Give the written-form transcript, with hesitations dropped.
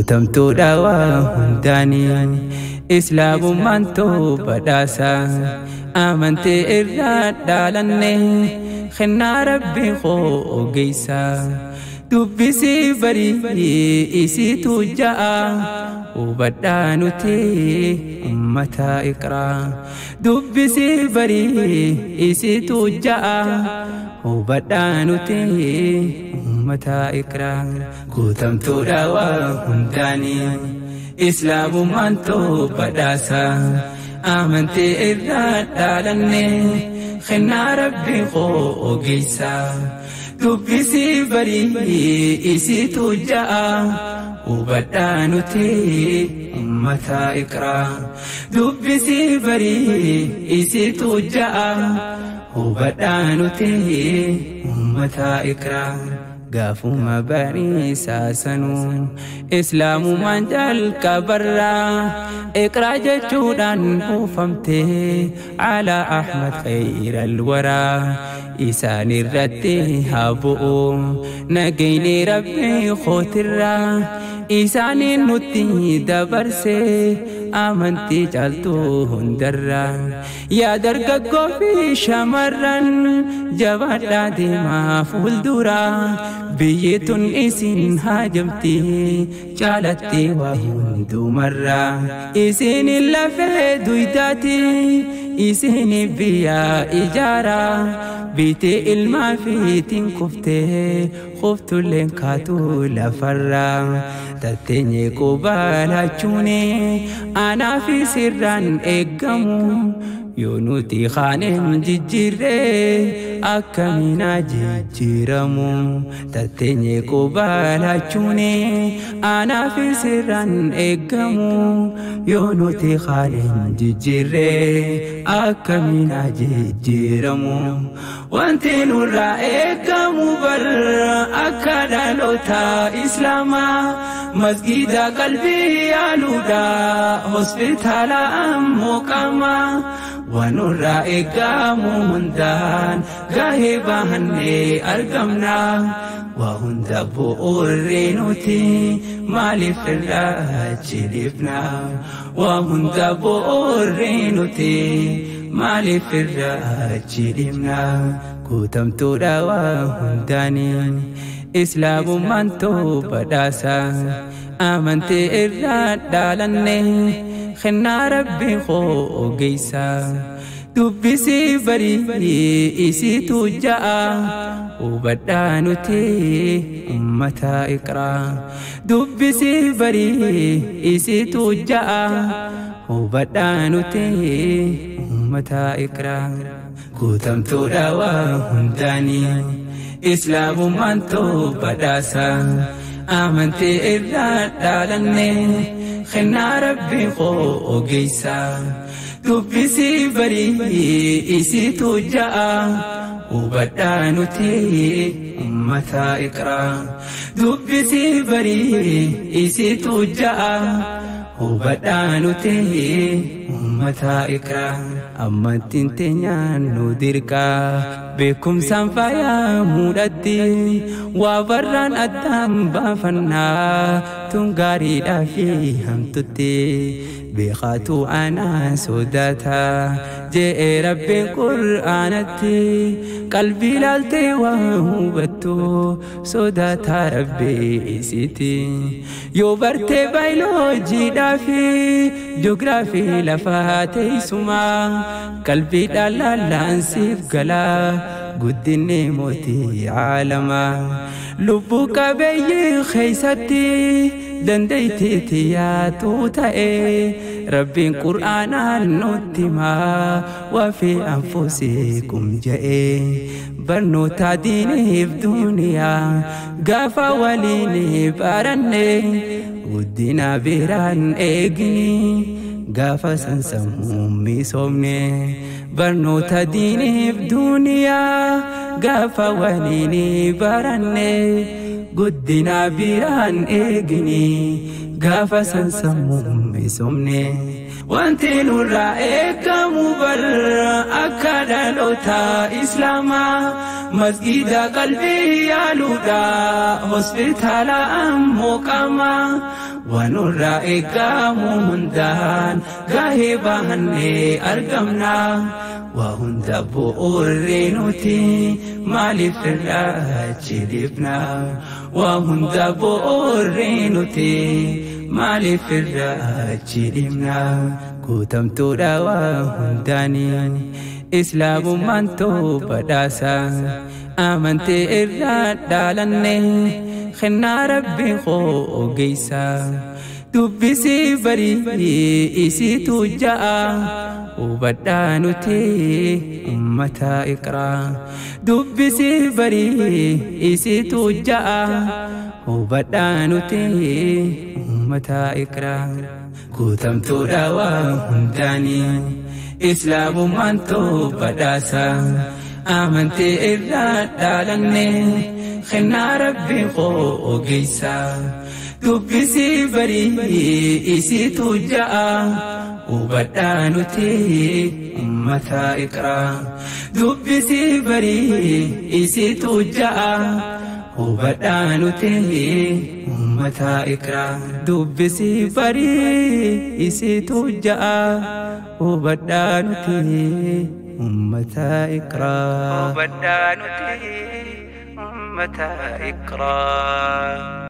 guutamtuu dhaawaa hundaanii islaamummaan badhaasa amantee irraa dhaalanne kennaa rabbii koo ogeessa dubbisii barii isiitu ja'a hubadhaa nuti ummata iqraa dubbisii barii isiitu ja'a hubadhaa nuti ummata iqraa guutamtuu dhaawaa hundaanii islaamummaan badhaasa amantee irraa dhaalanne kennaa rabbii koo ogeessa dubbisii barii isiitu ja'a hubadhaa nuti ummata iqraa dubbisii barii isiitu ja'a hubadhaa nuti ummata iqraa gaafuma barii saasanuu islaamumaan jalqabarraa iqraa jechuudhaan buufamtee ala ahmad khayral waraa isaan irratti haa bu'u nagayni rabbii kootirraa isaaniin nutti dabarsee amantii caaltuu hundarraa yaa dargaggoo fi shamarran jabaadhaa deemaa fuulduraa biyyi tun isin haajamti caalatti waa hundumarraa isin lafee duydaati isin biyyaa ijaaraa bitee ilmaa fiitiin kuftee kuftulleen kaatuu lafarraa tatteenyee qubaalachuuni anaa fi sirraan eeggamu yoo nuti kaaneen jijjiirree akkamiin jijjiiramu tatteenyee qubaalachuuni anaa fi sirraan eeggamu yoo nuti kaaneen jijjiirree akkamiin jijjiiramu wanti nurraa eeggamu barra akka dhaloota islaamaa masgida qalbii yaaluudha hospitaala ammoo qaamaa wanurraa eeggamu hundaan gahee bahannee argamna waa hunda bu'uurree nuti maaliif irraa jilifna waa hunda bu'uurree nuti maaliif irraa jilifna guutamtuu dhaawaa hundaanii islaamummaan badhaasa amantee irraa dhaalanne kennaa rabbii koo ogeessa dubbisii barii isiitu ja'a hubadhaa nuti ummata iqraa dubbisii barii isiitu ja'a hubadhaa nuti ummata iqraa guutamtuu dhaawaa hundaanii islaamummaan badhaasa amantee irraa dhaalanne kennaa rabbii koo ogeessa dubbisii barii isiitu ja'a hubadhaa nuti ummata iqraa dubbisii barii isiitu ja'a hubadhaa nuti ummata iqraa ammattiin teenyaan nu dirqaa beekumsaan faayaa mudhatti waa barraan addaan baafannaa tun gaariidhaa fi hamtutti beekaatu anaa sodaata je'ee rabbiin qur'aanatti qalbii laaltee waa hubattu sodaata rabbii isiiti yoo bartee baayoloojiidhaa fi ji'oogiraafii lafaa teessumaa qalbiidhaan laallaansiif galaa guddinni mootii caalamaa lubbuu qabeeyyii keessatti dandeettii tiyyaatu ta'e rabbiin qur'aanaan nutti himaa waa fi anfusikum je'ee barnoota diiniif duniyaa gaafa waliin baranne guddina biraan eegni gaafa sansamuun misoomne barnoota diiniif duniyaa gaafa waliin baranne guddina biraan eegni gaafa sansamuun misoomne wanti nurraa eeggamu barra akka dhaloota islaamaa masgida qalbii yaaluudha hospitaala ammoo qaamaa ونرى إقام مندان قاهباني أرقمنا وهند بؤرينوتي مالي في الراجلبنا وهند بؤرينوتي مالي في الراجلبنا كتمت دواهنداني إسلام منتو بداسا آمنت إراد دالني خنا ربي خو جيسا دبسي بري إسي تجاء وبدانتي أمتا إقرا دبسي بري إسي تجاء وبدانتي أمتا إقرا كتمت دواهنداني إسلام منتو بداسا آمنت إراد دالني خنا ربي خو جيسا دبسي بري إسي تجاء وبدانتي أمتا إقرا دبسي بري إسي تجاء وبدانتي أمتا إقرا دبسي بري إسي تجاء وبدانتي أمتا إقرا وبدانتي أمتا إقرا.